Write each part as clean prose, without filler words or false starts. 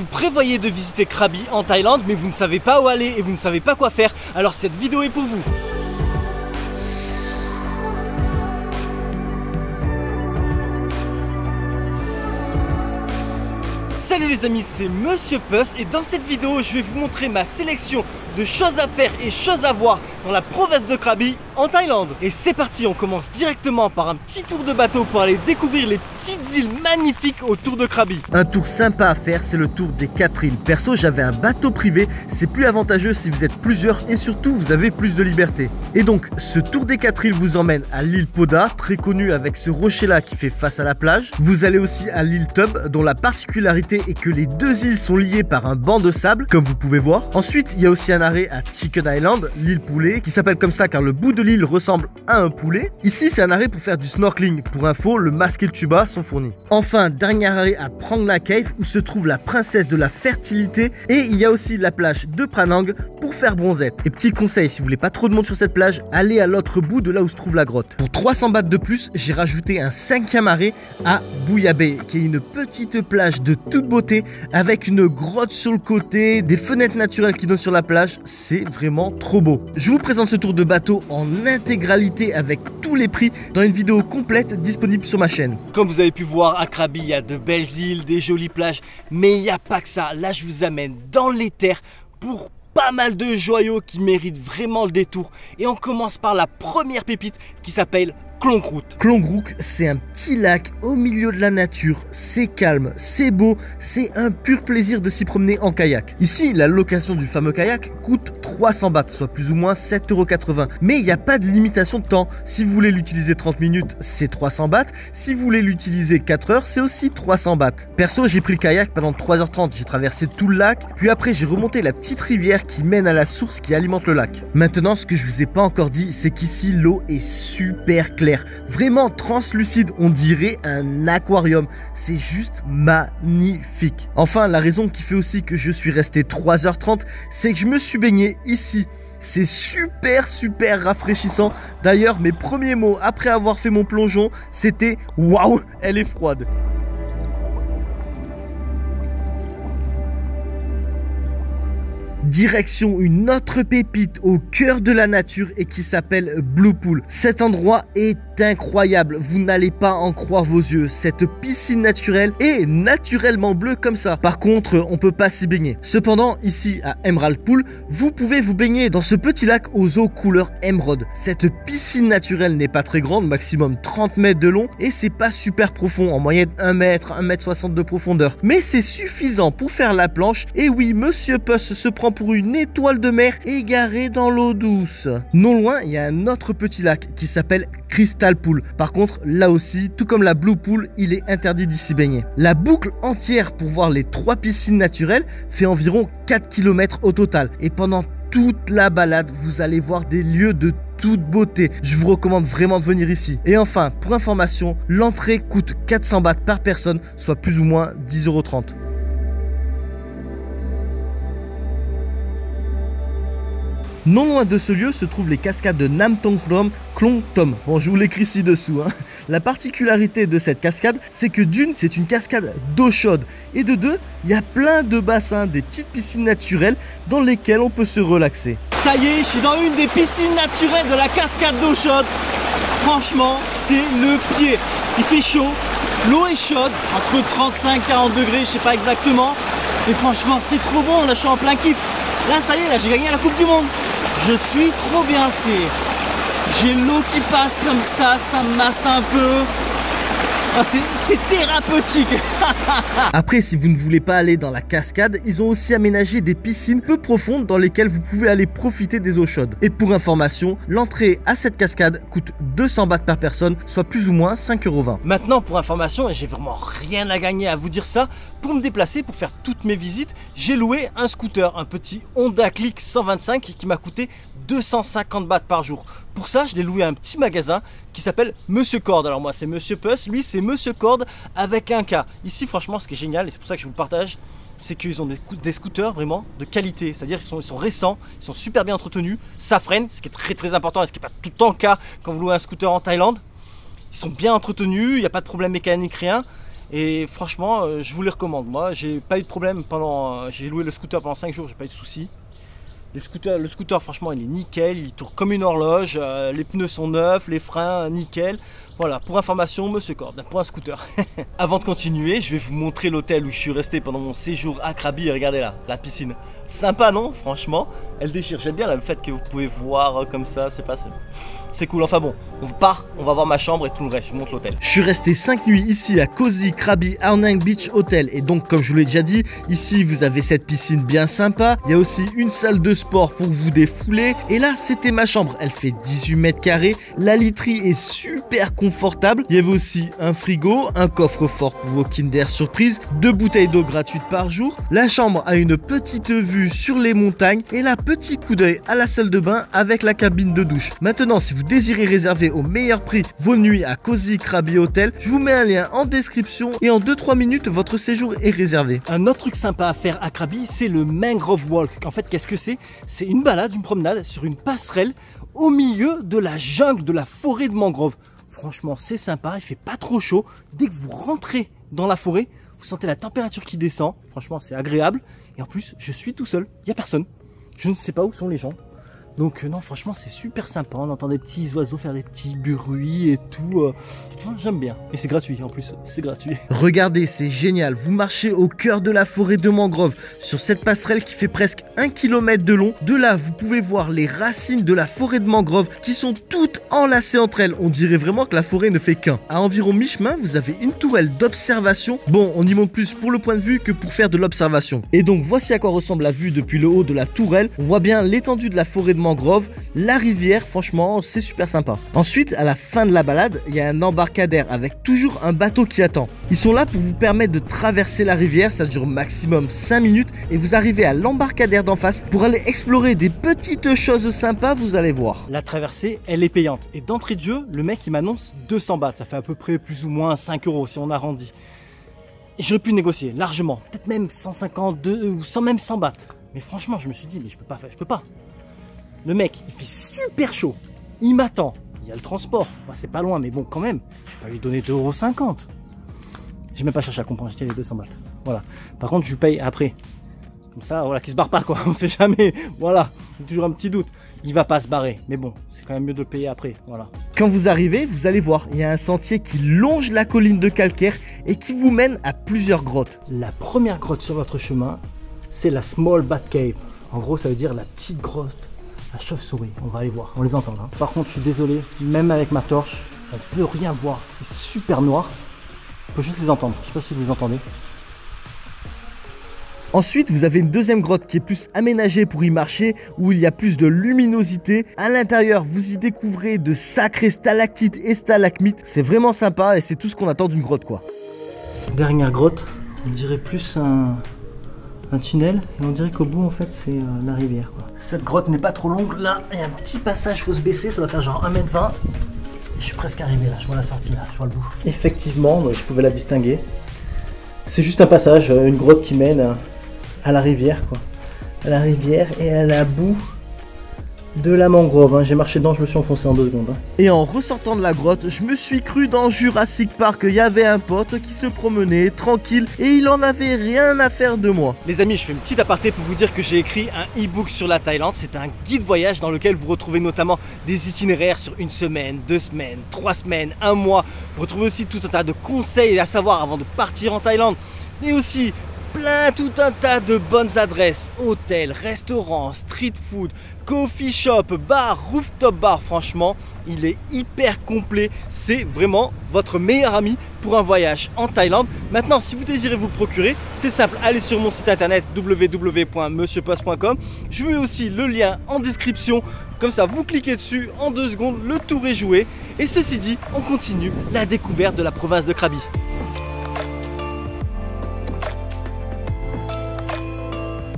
Vous prévoyez de visiter Krabi en Thaïlande, mais vous ne savez pas où aller et vous ne savez pas quoi faire, alors cette vidéo est pour vous. Salut les amis, c'est Monsieur Puss et dans cette vidéo je vais vous montrer ma sélection de choses à faire et choses à voir dans la province de Krabi en Thaïlande. Et c'est parti, on commence directement par un petit tour de bateau pour aller découvrir les petites îles magnifiques autour de Krabi. Un tour sympa à faire, c'est le tour des 4 îles. Perso, j'avais un bateau privé, c'est plus avantageux si vous êtes plusieurs et surtout vous avez plus de liberté. Et donc ce tour des 4 îles vous emmène à l'île Poda, très connue avec ce rocher là qui fait face à la plage. Vous allez aussi à l'île Tub, dont la particularité est que les deux îles sont liées par un banc de sable, comme vous pouvez voir. Ensuite, il y a aussi un arrêt à Chicken Island, l'île poulet, qui s'appelle comme ça car le bout de l'île ressemble à un poulet. Ici, c'est un arrêt pour faire du snorkeling. Pour info, le masque et le tuba sont fournis. Enfin, dernier arrêt à Prang La Cave, où se trouve la princesse de la fertilité. Et il y a aussi la plage de Pranang pour faire bronzette. Et petit conseil, si vous voulez pas trop de monde sur cette plage, allez à l'autre bout de là où se trouve la grotte. Pour 300 bahts de plus, j'ai rajouté un 5e arrêt à Bouya Bay, qui est une petite plage de toute beauté avec une grotte sur le côté, des fenêtres naturelles qui donnent sur la plage. C'est vraiment trop beau. Je vous présente ce tour de bateau en intégralité avec tous les prix dans une vidéo complète disponible sur ma chaîne. Comme vous avez pu voir, à Krabi, il y a de belles îles, des jolies plages, mais il n'y a pas que ça. Là, je vous amène dans les terres pour pas mal de joyaux qui méritent vraiment le détour. Et on commence par la première pépite qui s'appelle Klong Rook. Klong Rook, c'est un petit lac au milieu de la nature. C'est calme, c'est beau, c'est un pur plaisir de s'y promener en kayak. Ici, la location du fameux kayak coûte 300 bahts, soit plus ou moins 7,80 €. Mais il n'y a pas de limitation de temps. Si vous voulez l'utiliser 30 minutes, c'est 300 bahts. Si vous voulez l'utiliser 4 heures, c'est aussi 300 bahts. Perso, j'ai pris le kayak pendant 3h30. J'ai traversé tout le lac, puis après j'ai remonté la petite rivière qui mène à la source qui alimente le lac. Maintenant, ce que je vous ai pas encore dit, c'est qu'ici l'eau est super claire. Vraiment translucide, on dirait un aquarium. C'est juste magnifique. Enfin, la raison qui fait aussi que je suis resté 3h30, c'est que je me suis baigné ici. C'est super rafraîchissant. D'ailleurs, mes premiers mots après avoir fait mon plongeon, c'était waouh, elle est froide. Direction une autre pépite au cœur de la nature et qui s'appelle Blue Pool. Cet endroit est incroyable, vous n'allez pas en croire vos yeux. Cette piscine naturelle est naturellement bleue comme ça. Par contre, on peut pas s'y baigner. Cependant, ici à Emerald Pool, vous pouvez vous baigner dans ce petit lac aux eaux couleur émeraude. Cette piscine naturelle n'est pas très grande, maximum 30 mètres de long et c'est pas super profond, en moyenne 1 mètre, 1,60 m de profondeur. Mais c'est suffisant pour faire la planche et oui, Monsieur Puss se prend pour une étoile de mer égarée dans l'eau douce. Non loin, il y a un autre petit lac qui s'appelle Crystal Pool. Par contre, là aussi, tout comme la Blue Pool, il est interdit d'y s'y baigner. La boucle entière pour voir les 3 piscines naturelles fait environ 4 km au total. Et pendant toute la balade, vous allez voir des lieux de toute beauté. Je vous recommande vraiment de venir ici. Et enfin, pour information, l'entrée coûte 400 bahts par personne, soit plus ou moins 10,30 €. Non loin de ce lieu se trouvent les cascades de Nam Tong Krom Klong Tom. Bon, je vous l'écris ci-dessous. La particularité de cette cascade, c'est que d'une, c'est une cascade d'eau chaude. Et de deux, il y a plein de bassins, des petites piscines naturelles dans lesquelles on peut se relaxer. Ça y est, je suis dans une des piscines naturelles de la cascade d'eau chaude. Franchement, c'est le pied. Il fait chaud, l'eau est chaude, entre 35 et 40 degrés, je sais pas exactement. Et franchement, c'est trop bon, là je suis en plein kiff. Là, ça y est, là j'ai gagné la Coupe du Monde. Je suis trop bien, j'ai l'eau qui passe comme ça me masse un peu. Ah, c'est thérapeutique. Après, si vous ne voulez pas aller dans la cascade, ils ont aussi aménagé des piscines peu profondes dans lesquelles vous pouvez aller profiter des eaux chaudes. Et pour information, l'entrée à cette cascade coûte 200 bahts par personne, soit plus ou moins 5,20 €. Maintenant, pour information, et j'ai vraiment rien à gagner à vous dire ça, pour me déplacer, pour faire toutes mes visites, j'ai loué un scooter, un petit Honda Click 125 qui m'a coûté 250 bahts par jour. Pour ça, je l'ai loué à un petit magasin qui s'appelle Monsieur Cord. Alors moi, c'est Monsieur Puss, lui, c'est Monsieur Cord avec un K. Ici, franchement, ce qui est génial, et c'est pour ça que je vous le partage, c'est qu'ils ont des scooters vraiment de qualité. C'est-à-dire qu'ils sont récents, ils sont super bien entretenus, ça freine, ce qui est très important et ce qui n'est pas tout le temps le cas quand vous louez un scooter en Thaïlande. Ils sont bien entretenus, il n'y a pas de problème mécanique, rien. Et franchement, je vous les recommande. Moi, j'ai pas eu de problème pendant. J'ai loué le scooter pendant 5 jours, j'ai pas eu de soucis. Le scooter, franchement, il est nickel, il tourne comme une horloge, les pneus sont neufs, les freins, nickel. Voilà, pour information, Monsieur Cord, pour un scooter. Avant de continuer, je vais vous montrer l'hôtel où je suis resté pendant mon séjour à Krabi. Regardez là, la piscine. Sympa, non? Franchement, elle déchire. J'aime bien là, le fait que vous pouvez voir comme ça, c'est cool. Enfin bon, on part, on va voir ma chambre et tout le reste, je vous montre l'hôtel. Je suis resté 5 nuits ici à Cozy Krabi Arnhem Beach Hotel. Et donc, comme je vous l'ai déjà dit, ici vous avez cette piscine bien sympa. Il y a aussi une salle de sport pour vous défouler. Et là, c'était ma chambre. Elle fait 18 mètres carrés. La literie est super confortable. Il y avait aussi un frigo, un coffre-fort pour vos Kinder Surprise, 2 bouteilles d'eau gratuites par jour. La chambre a une petite vue sur les montagnes. Et là, petit coup d'œil à la salle de bain avec la cabine de douche. Maintenant, si vous désirez réserver au meilleur prix vos nuits à Cozy Krabi Hotel, je vous mets un lien en description et en 2-3 minutes, votre séjour est réservé. Un autre truc sympa à faire à Krabi, c'est le Mangrove Walk. En fait, qu'est-ce que c'est? C'est une balade, une promenade sur une passerelle au milieu de la jungle, de la forêt de mangrove. Franchement, c'est sympa, il fait pas trop chaud. Dès que vous rentrez dans la forêt, vous sentez la température qui descend. Franchement, c'est agréable. Et en plus, je suis tout seul, il n'y a personne. Je ne sais pas où sont les gens. Donc non, franchement, c'est super sympa. On entend des petits oiseaux faire des petits bruits et tout. J'aime bien. Et c'est gratuit en plus, c'est gratuit. Regardez, c'est génial. Vous marchez au cœur de la forêt de mangrove sur cette passerelle qui fait presque 1 km de long. De là, vous pouvez voir les racines de la forêt de mangrove qui sont toutes enlacées entre elles. On dirait vraiment que la forêt ne fait qu'un. À environ mi-chemin, vous avez une tourelle d'observation. Bon, on y monte plus pour le point de vue que pour faire de l'observation. Et donc, voici à quoi ressemble la vue depuis le haut de la tourelle. On voit bien l'étendue de la forêt de mangrove, la rivière, franchement c'est super sympa. Ensuite, à la fin de la balade, il y a un embarcadère avec toujours un bateau qui attend. Ils sont là pour vous permettre de traverser la rivière, ça dure maximum 5 minutes et vous arrivez à l'embarcadère d'en face pour aller explorer des petites choses sympas, vous allez voir. La traversée, elle est payante et d'entrée de jeu, le mec il m'annonce 200 bahts, ça fait à peu près plus ou moins 5 € si on arrondit. Et j'aurais pu négocier largement, peut-être même 152 ou 100, même 100 bahts. Mais franchement, je me suis dit, mais je peux pas. Le mec, il fait super chaud. Il m'attend. Il y a le transport. Enfin, c'est pas loin, mais bon, quand même. Je vais pas lui donner 2,50 €. J'ai même pas cherché à comprendre. J'ai tiré les 200 bahts. Voilà. Par contre, je lui paye après. Comme ça, voilà, qu'il se barre pas, quoi. On sait jamais. Voilà. J'ai toujours un petit doute. Il va pas se barrer. Mais bon, c'est quand même mieux de le payer après. Voilà. Quand vous arrivez, vous allez voir, il y a un sentier qui longe la colline de calcaire et qui vous mène à plusieurs grottes. La première grotte sur votre chemin, c'est la Small Bat Cave. En gros, ça veut dire la petite grotte à chauve-souris. On va aller voir, on les entend là. Par contre, je suis désolé, même avec ma torche, on peut rien voir. C'est super noir. On peut juste les entendre. Je sais pas si vous les entendez. Ensuite, vous avez une deuxième grotte qui est plus aménagée pour y marcher, où il y a plus de luminosité. À l'intérieur, vous y découvrez de sacrés stalactites et stalagmites. C'est vraiment sympa et c'est tout ce qu'on attend d'une grotte, quoi. Dernière grotte, on dirait plus un tunnel et on dirait qu'au bout en fait c'est la rivière, quoi. Cette grotte n'est pas trop longue, là il y a un petit passage, il faut se baisser, ça va faire genre 1,20 m. Et je suis presque arrivé là, je vois la sortie là, je vois le bout. Effectivement, je pouvais la distinguer. C'est juste un passage, une grotte qui mène à la rivière, quoi. À la rivière et à la boue de la mangrove, hein. J'ai marché dedans, je me suis enfoncé en 2 secondes, hein. Et en ressortant de la grotte, je me suis cru dans Jurassic Park. Il y avait un pote qui se promenait tranquille et il en avait rien à faire de moi. Les amis, je fais une petite aparté pour vous dire que j'ai écrit un e-book sur la Thaïlande. C'est un guide voyage dans lequel vous retrouvez notamment des itinéraires sur 1 semaine, 2 semaines, 3 semaines, 1 mois. Vous retrouvez aussi tout un tas de conseils à savoir avant de partir en Thaïlande, mais aussi tout un tas de bonnes adresses, hôtels, restaurants, street food, coffee shop, bar, rooftop bar. Franchement, il est hyper complet. C'est vraiment votre meilleur ami pour un voyage en Thaïlande. Maintenant, si vous désirez vous le procurer, c'est simple, allez sur mon site internet www.monsieurpost.com. Je mets aussi le lien en description. Comme ça, vous cliquez dessus, en 2 secondes, le tour est joué. Et ceci dit, on continue la découverte de la province de Krabi.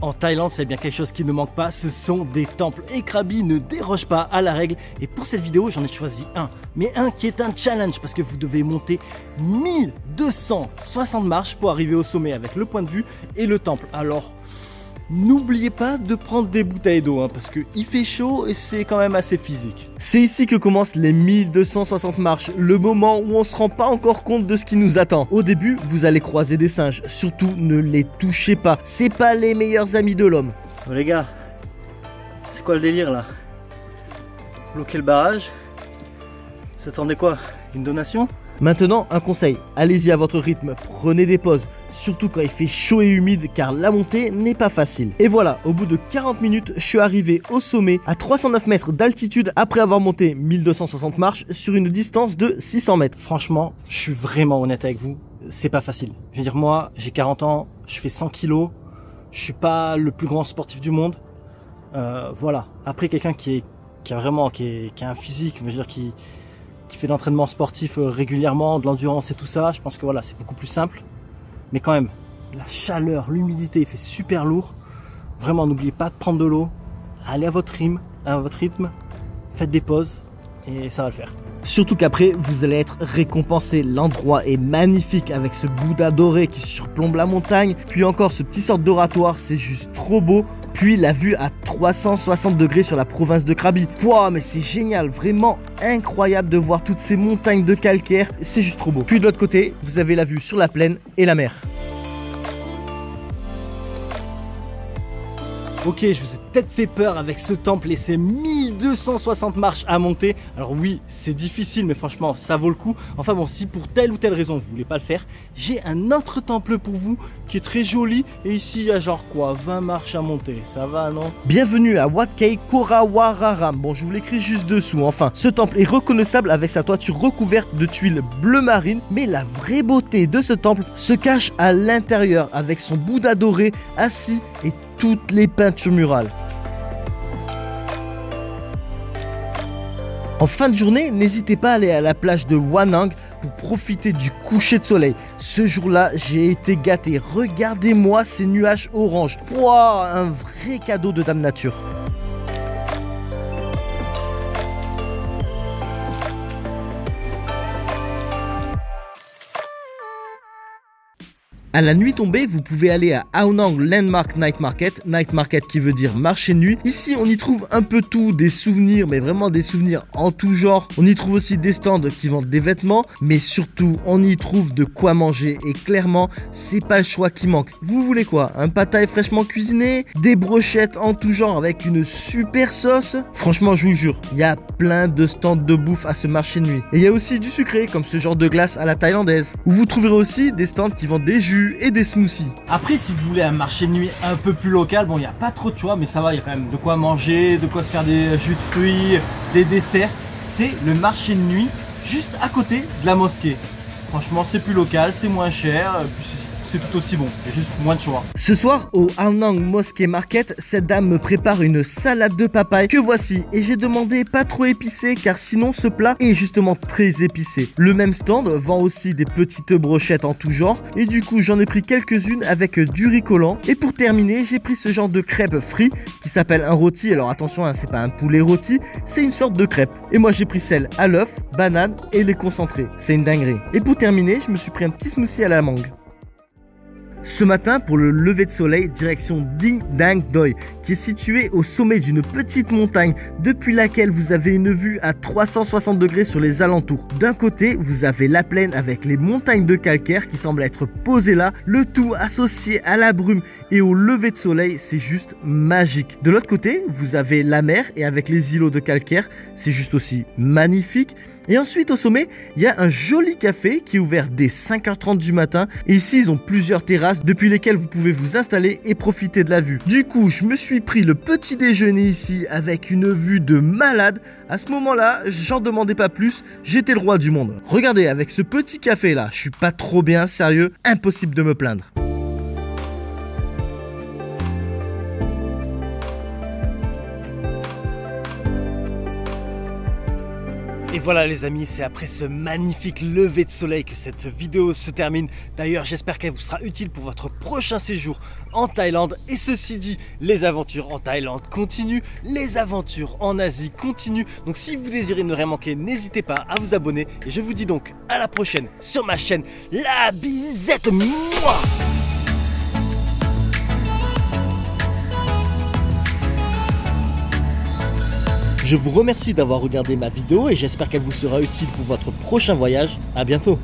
En Thaïlande, c'est bien quelque chose qui ne manque pas, ce sont des temples. Et Krabi ne déroge pas à la règle. Et pour cette vidéo, j'en ai choisi un. Mais un qui est un challenge parce que vous devez monter 1260 marches pour arriver au sommet avec le point de vue et le temple. Alors, n'oubliez pas de prendre des bouteilles d'eau hein, parce qu'il fait chaud et c'est quand même assez physique. C'est ici que commencent les 1260 marches, le moment où on se rend pas encore compte de ce qui nous attend. Au début, vous allez croiser des singes, surtout ne les touchez pas, c'est pas les meilleurs amis de l'homme. Bon les gars, c'est quoi le délire là? Bloquer le barrage? Vous attendez quoi? Une donation? Maintenant, un conseil, allez-y à votre rythme, prenez des pauses, surtout quand il fait chaud et humide car la montée n'est pas facile. Et voilà, au bout de 40 minutes, je suis arrivé au sommet à 309 mètres d'altitude après avoir monté 1260 marches sur une distance de 600 mètres. Franchement, je suis vraiment honnête avec vous, c'est pas facile. Je veux dire, moi, j'ai 40 ans, je fais 100 kilos, je suis pas le plus grand sportif du monde. Voilà, après quelqu'un qui a un physique, je veux dire, qui fait de l'entraînement sportif régulièrement, de l'endurance et tout ça, je pense que voilà, c'est beaucoup plus simple. Mais quand même, la chaleur, l'humidité, il fait super lourd. Vraiment, n'oubliez pas de prendre de l'eau, allez à votre rythme, faites des pauses et ça va le faire. Surtout qu'après, vous allez être récompensé. L'endroit est magnifique avec ce Bouddha doré qui surplombe la montagne. Puis encore ce petit sorte d'oratoire, c'est juste trop beau. Puis la vue à 360 degrés sur la province de Krabi. Wow, mais c'est génial, vraiment incroyable de voir toutes ces montagnes de calcaire. C'est juste trop beau. Puis de l'autre côté, vous avez la vue sur la plaine et la mer. Ok, je vous ai peut-être fait peur avec ce temple et ses 1260 marches à monter. Alors oui, c'est difficile, mais franchement, ça vaut le coup. Enfin bon, si pour telle ou telle raison, vous voulez pas le faire, j'ai un autre temple pour vous qui est très joli. Et ici, il y a genre quoi, 20 marches à monter. Ça va, non? Bienvenue à Wat Kei Korawararam. Bon, je vous l'écris juste dessous. Enfin, ce temple est reconnaissable avec sa toiture recouverte de tuiles bleu marine. Mais la vraie beauté de ce temple se cache à l'intérieur avec son Bouddha doré assis et toutes les peintures murales. En fin de journée, n'hésitez pas à aller à la plage de Wanang pour profiter du coucher de soleil. Ce jour-là, j'ai été gâté. Regardez-moi ces nuages orange. Wow, un vrai cadeau de Dame Nature. À la nuit tombée, vous pouvez aller à Aonang Landmark Night Market. Night Market qui veut dire marché de nuit. Ici, on y trouve un peu tout, des souvenirs, mais vraiment des souvenirs en tout genre. On y trouve aussi des stands qui vendent des vêtements, mais surtout, on y trouve de quoi manger. Et clairement, c'est pas le choix qui manque. Vous voulez quoi? Un pad thai fraîchement cuisiné? Des brochettes en tout genre avec une super sauce? Franchement, je vous jure, il y a plein de stands de bouffe à ce marché de nuit. Et il y a aussi du sucré, comme ce genre de glace à la thaïlandaise. Où vous trouverez aussi des stands qui vendent des jus et des smoothies. Après, si vous voulez un marché de nuit un peu plus local, bon, il n'y a pas trop de choix, mais ça va, il y a quand même de quoi manger, de quoi se faire des jus de fruits, des desserts. C'est le marché de nuit juste à côté de la mosquée. Franchement, c'est plus local, c'est moins cher, c'est tout aussi bon, il y a juste moins de choix. Ce soir, au Aonang Mosque Market, cette dame me prépare une salade de papaye que voici. Et j'ai demandé pas trop épicé car sinon ce plat est justement très épicé. Le même stand vend aussi des petites brochettes en tout genre. Et du coup, j'en ai pris quelques-unes avec du riz collant. Et pour terminer, j'ai pris ce genre de crêpe frite qui s'appelle un rôti. Alors attention, hein, c'est pas un poulet rôti, c'est une sorte de crêpe. Et moi, j'ai pris celle à l'œuf, banane et lait concentré. C'est une dinguerie. Et pour terminer, je me suis pris un petit smoothie à la mangue. Ce matin, pour le lever de soleil, direction Ding Dang Doi, qui est situé au sommet d'une petite montagne, depuis laquelle vous avez une vue à 360 degrés sur les alentours. D'un côté, vous avez la plaine avec les montagnes de calcaire qui semblent être posées là, le tout associé à la brume et au lever de soleil, c'est juste magique. De l'autre côté, vous avez la mer et avec les îlots de calcaire, c'est juste aussi magnifique. Et ensuite au sommet, il y a un joli café qui est ouvert dès 5h30 du matin. Et ici, ils ont plusieurs terrasses depuis lesquelles vous pouvez vous installer et profiter de la vue. Du coup, je me suis pris le petit déjeuner ici avec une vue de malade. À ce moment-là, j'en demandais pas plus, j'étais le roi du monde. Regardez, avec ce petit café là, je suis pas trop bien, sérieux, impossible de me plaindre. Et voilà les amis, c'est après ce magnifique lever de soleil que cette vidéo se termine. D'ailleurs, j'espère qu'elle vous sera utile pour votre prochain séjour en Thaïlande. Et ceci dit, les aventures en Thaïlande continuent, les aventures en Asie continuent. Donc si vous désirez ne rien manquer, n'hésitez pas à vous abonner. Et je vous dis donc à la prochaine sur ma chaîne La Bisette. Mouah. Je vous remercie d'avoir regardé ma vidéo et j'espère qu'elle vous sera utile pour votre prochain voyage. À bientôt.